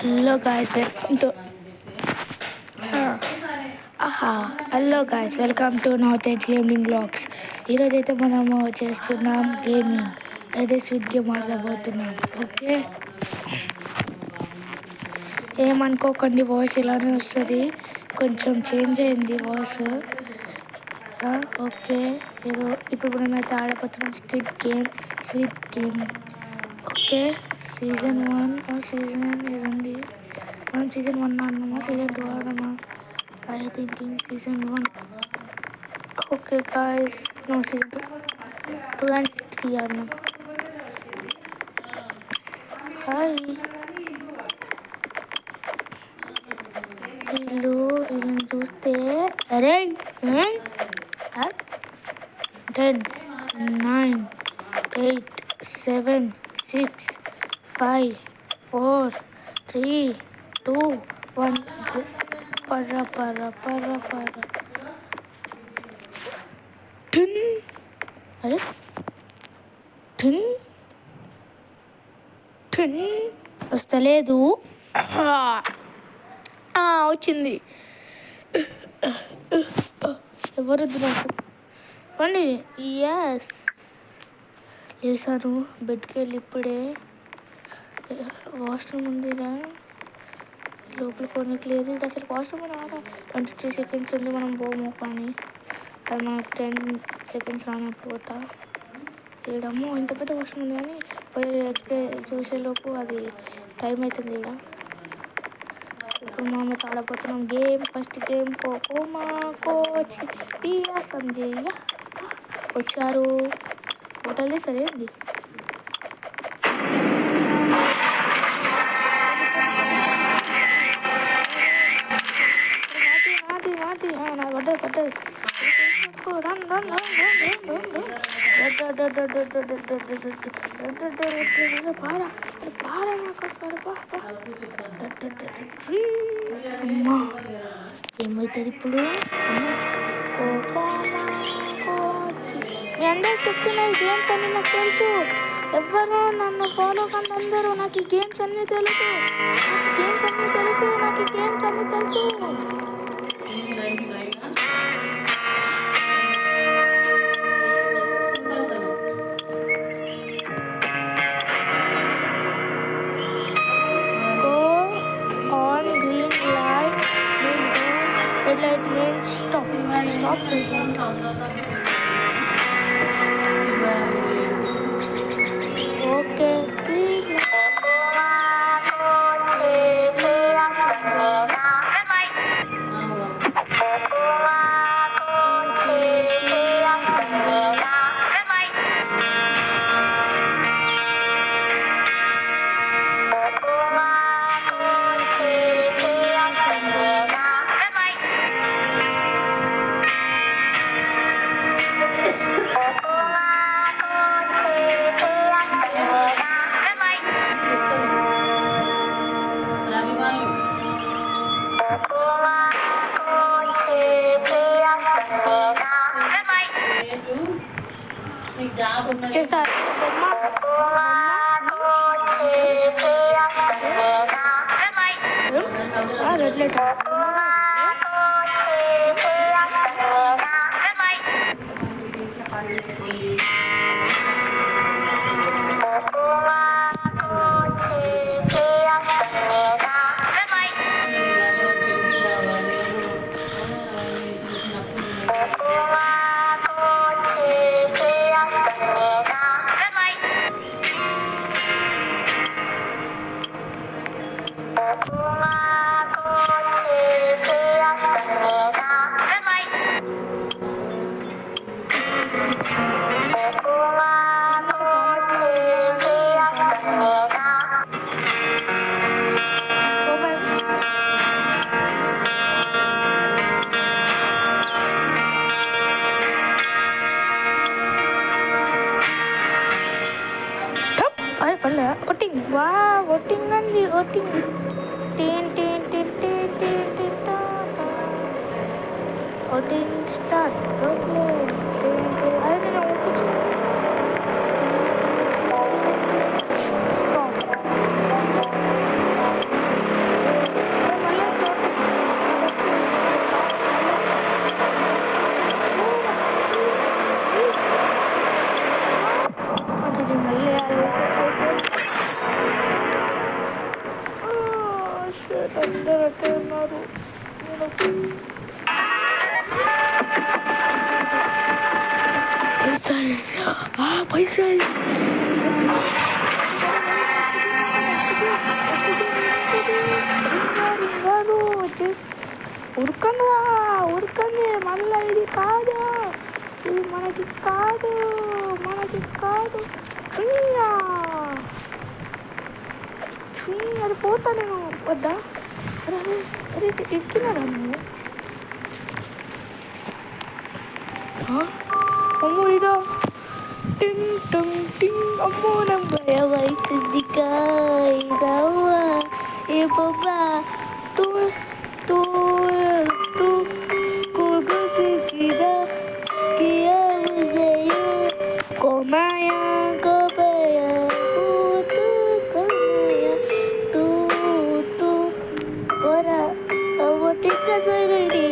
Hello guys welcome to hello guys welcome to Navatej gaming vlogs. ఈరోజు అయితే మనము చేస్తున్నాం గేమింగ్, అయితే స్విట్ గేమ్ ఆడబోతున్నాం. ఓకే, ఏమనుకోకండి, వాయిస్ ఇలానే వస్తుంది, కొంచెం చేంజ్ అయింది వాయిస్. ఓకే, ఇప్పుడు మనమైతే ఆడబోతున్నాం Squid Game. Okay, season 1 season ఏదండి, మనం సీజన్ 1 ఆడినామా సీజన్ 2 ఆడమా? I thinking season 1. Okay guys, no season 2 and 3 ఆడినాం. హాయ్, వీళ్ళని చూస్తే అరే 10 9 8 7 6 5 4 3 2 1. పర్ర టిన్. అరే టిన్ టిన్ వస్తలేదు. వచ్చింది. ఎవరొద్దు నాకు, రండి. ఎస్, వేసాను బెడ్కి వెళ్ళి. ఇప్పుడే వాష్రూమ్ ఉందిరా, లోపల కొనికి లేదు. ఇప్పుడు అసలు వాష్రూమ్ రాదా? 23 సెకండ్స్ ఉంది, మనం పోము. కానీ అది మనకు 10 సెకండ్స్ రానప్పుడు పోతా. చేయడము ఇంత పెద్ద వాష్రూమ్ ఉంది, కానీ పోయి చూసేలోపు అది టైం అవుతుంది. ఇక్కడ ఇప్పుడు మనం ఆడబోతున్నాం game. First game కోకోమా coach Piya Sanjayya వచ్చారు. హోటల్ సరే అండి. పడ్డది. ఏమవుతుంది ఇప్పుడు? మీ అందరు చెప్తున్నా ఈ గేమ్స్ అన్ని నాకు తెలుసు. ఎవరు నన్ను ఫాలో కానీ అందరూ నాకు ఈ గేమ్స్ అన్నీ తెలుసు. Red light means stop. Okay, please. వచ్చేసారు రెడ్ లైట్. ఓటింగ్, వా ఓటింగ్ అండి, ఓటింగ్. Voting start. ఓకే, అదే నేను ఓటింగ్. అందరూ అట్టే ఉన్నారు. పైసలు ఉరకండి మళ్ళీ ఇది కాదు, ఇది మనకి కాదు. అది పోతా నేను వద్దా. అరే అరే ఎక్కినారా నువ్వు? అమ్మో ఇదో టింగ్ టంగ్ టింగ్. అమ్మో నాకు భయమవుతుంది కాయవా ఏ బాబా తూ తూ తూ కుగుసిదా కియా ముజేయో కోమాయా కోపయా తూ కోమాయా తూ తూ పోరా అమ్మో తిక్క చూడండి.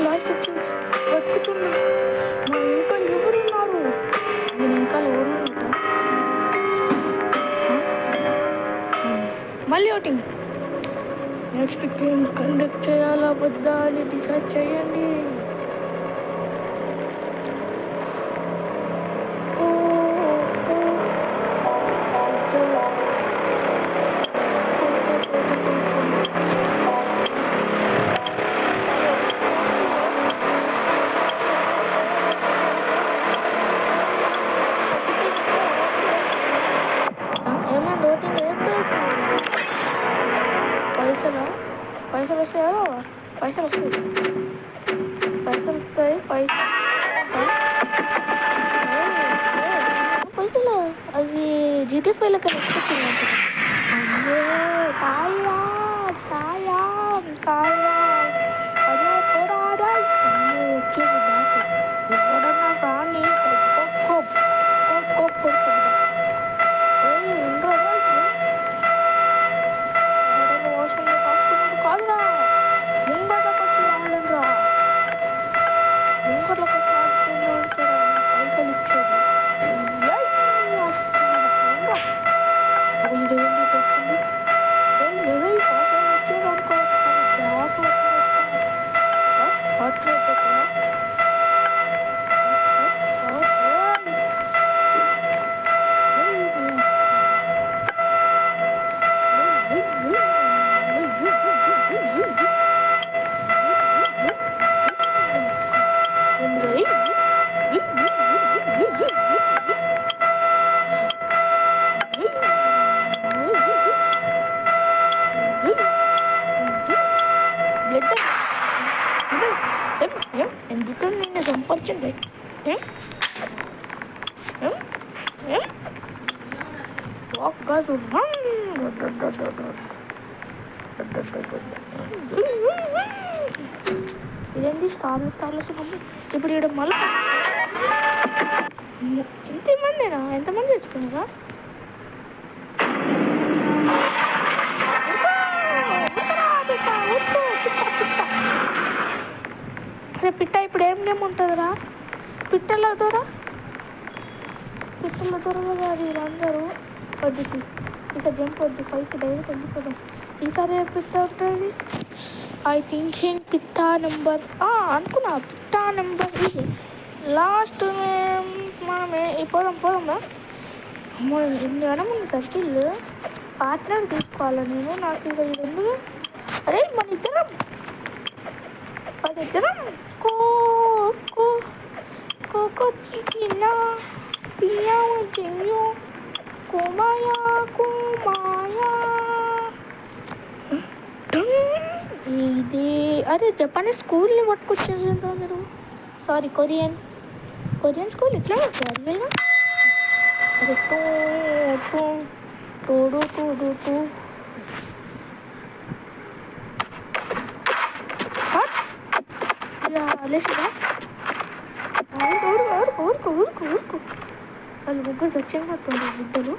లాస్ట్ వచ్చింది బతుకుతున్నా. మా ఇంకా ఎవరున్నారు? నేను ఇంకా ఎవరు ఉంటా. మళ్ళీ ఒకటి నెక్స్ట్ గేమ్ కండక్ట్ చేయాలా వద్దా అని డిసైడ్ చేయండి. పైసలు వస్తాయా? పైసలు వస్తాయి. పైసలు అవి జీటీ5 వచ్చింది. అయ్యో అదే పోరాడా వచ్చేది నాకు ఎవడన్నా కానీ ఎందుకని నిన్ను సంపర్చింది. ఇదేంటి స్టార్లు ఇప్పుడు ఇక్కడ మళ్ళీ ఎంతమంది తెచ్చుకున్నారా? అరే పిట్ట ఇప్పుడు ఏం గేమ్ ఉంటుందిరా? పిట్టల దూర కాదు వీళ్ళందరూ. వద్దుకి ఇక జంప్ వద్దు, పైకి డైరెక్ట్ వెళ్ళిపోదాం. ఈసారి ఏ పిట్ట ఉంటుంది? ఐ థింక్ పిట్ట నెంబర్ అనుకున్నా. పిట్ట నెంబర్ ఇది లాస్ట్ మనమే పోదాంరా. అమ్మో ఎన్ని ఉంది సర్కిల్. పార్ట్నర్ తీసుకోవాలా నేను? నాకు ఇక ఇది ఎందుకు? అరే మన ఇద్దరం చిన్న పియ్యో కోమాయా ఇది అరే జపానీస్ స్కూల్ని పట్టుకొచ్చేసిందా మీరు? సారీ కొరియన్ స్కూల్ ఎట్లా ఉంటారు నేను? అరే టోడు టోడు టూ లేచిరా ఊరుకో వాళ్ళు ముగ్గురు చచ్చినట్టుంది బిడ్డలు.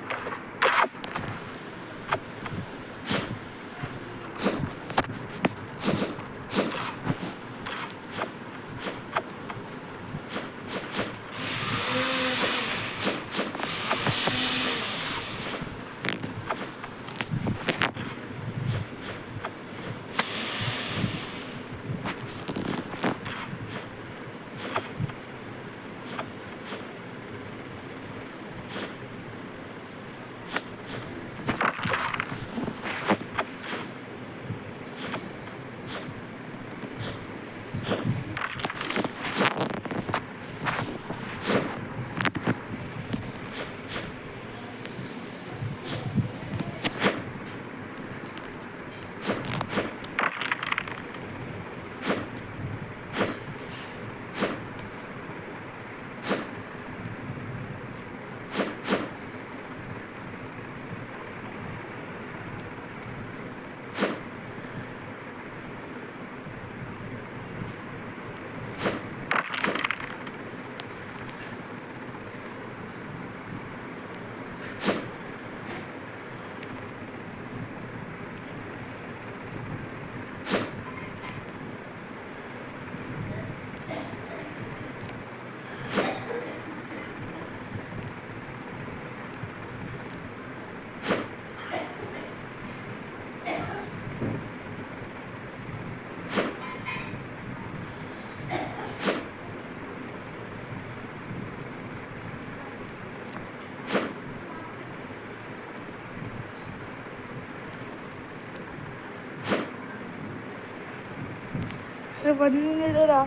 అరే బండిరా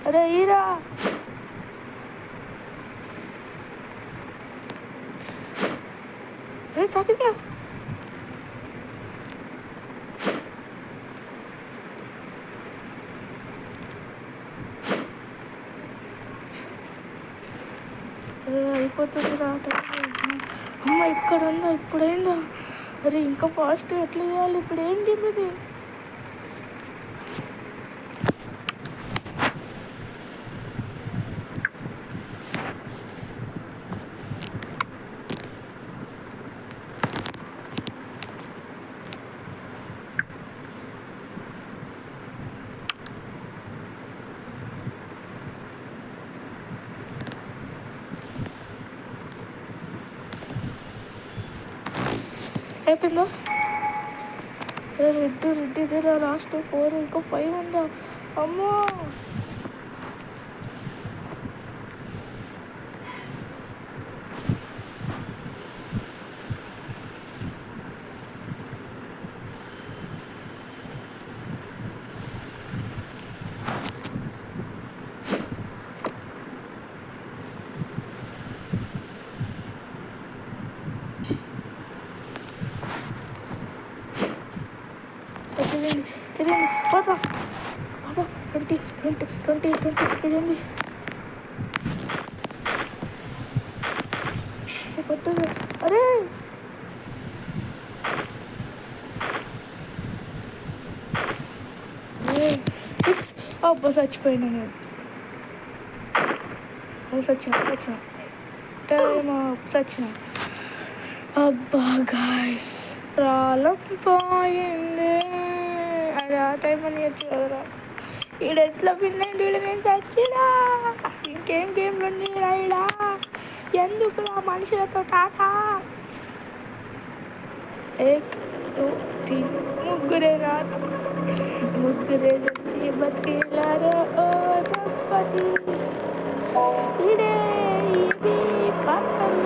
అరే ఈరా అరే తాకిట్లా అరే అయిపోతుంది రా అమ్మ ఇక్కడ ఉందా ఇప్పుడైందా? అరే ఇంకా ఫాస్ట్ ఎట్లా చేయాలి ఇప్పుడు? ఏంటి ఇది? అయిపోయిందా? రెడ్ ఇదేరా లాస్ట్ 4 ఇంకా 5 ఉందా? అమ్మో తిరిగి పోతా 20 ఇదండి కొత్తది. అరే 6 అబ్బా చచ్చిపోయినా నేను. సచ్చిన సచ్చిన అబ్బా గాయస్ ప్రాణం పోయింది. అది ఆ టైం అని వచ్చు కదరా. ఈడ ఎట్లా పిన్నండి ఈడ నేను చచ్చినా. ఇంకేం గేమ్లు ఉన్నాయిరా ఈడ? ఎందుకు ఆ మనుషులతో టాటా? 1 2 3 ముగ్గురేనా? ముగ్గురే చచ్చి బతికేలారా ఓ చప్పటి ఇడే ఇది పక్కన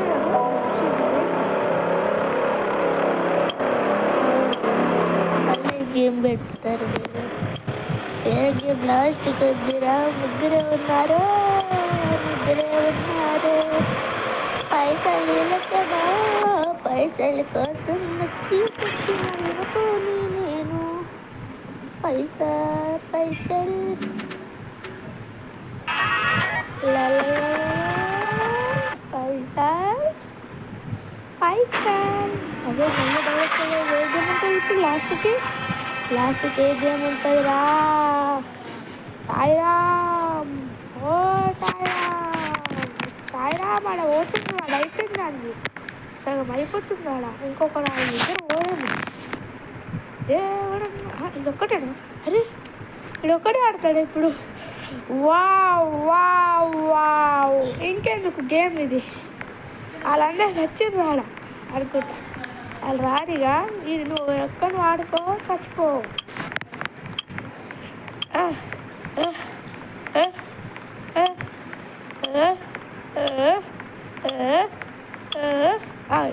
గేమ్ పెడతారు. ఏ గేమ్ లాస్ట్ కొద్దిరా ముగ్గురే ఉన్నారు. పైసలు కదా పైసల కోసం నచ్చి నేను పైసా పైసల్ లా లా లా లా. పైసా పైసల్. అదే మళ్ళీ డైరెక్ట్ ఏ గేమ్ ఉంటుంది ఇప్పుడు లాస్ట్కి ఏ గేమ్ ఉంటుంది రా? సాయిరామ్. ఓ సాయిరామ్ ఆడ పోతున్నాడు, అయిపోయింది అండి, సగం అయిపోతున్నాడా, ఇంకొక 4 దగ్గర పోయేము. దేవుడు ఇదొక్కటేనా? అరే ఇదొక్కటే ఆడతాడు ఇప్పుడు. వావ్ వావ్ వావ్, ఇంకెందుకు గేమ్ ఇది. వాళ్ళందరూ చచ్చిర్రు ఆడ అనుకుంటా. వాళ్ళు రాడిగా, ఇది నువ్వు ఎక్కడ ఆడుకో చచ్చిపో.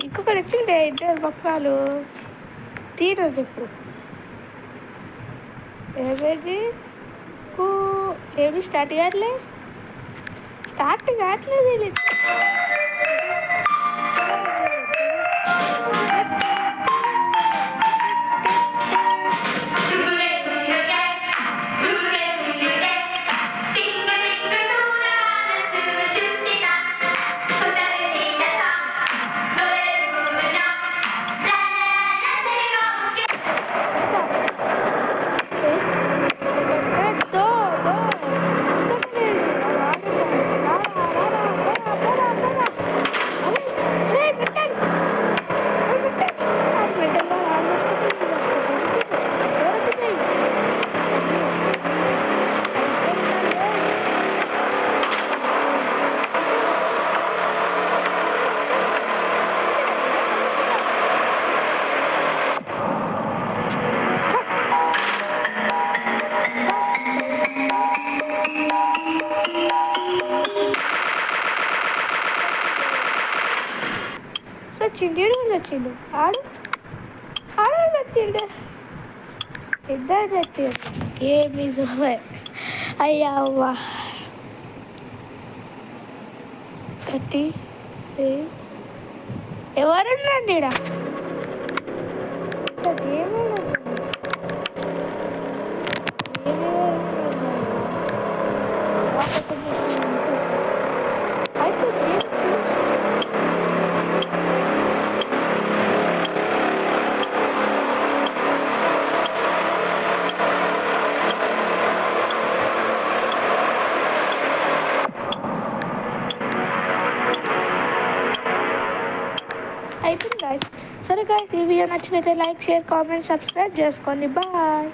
ఇంకొకటి వచ్చిండే, 2 పక్కలు తీయడం చెప్పు. ఏమేది ఏమి స్టార్ట్ కావట్లేదు. వచ్చిండు ఆడు వచ్చిండు, ఇద్దరు వచ్చిండు. Game is over. అయ్యా అవ్వ 30 ఎవరున్నాండి ఈడ? అయిపోయింది గాయస్. సరే గాయస్, ఈ వీడియో నచ్చినట్లయితే లైక్, షేర్, కామెంట్, సబ్స్క్రైబ్ చేసుకోండి. బాయ్.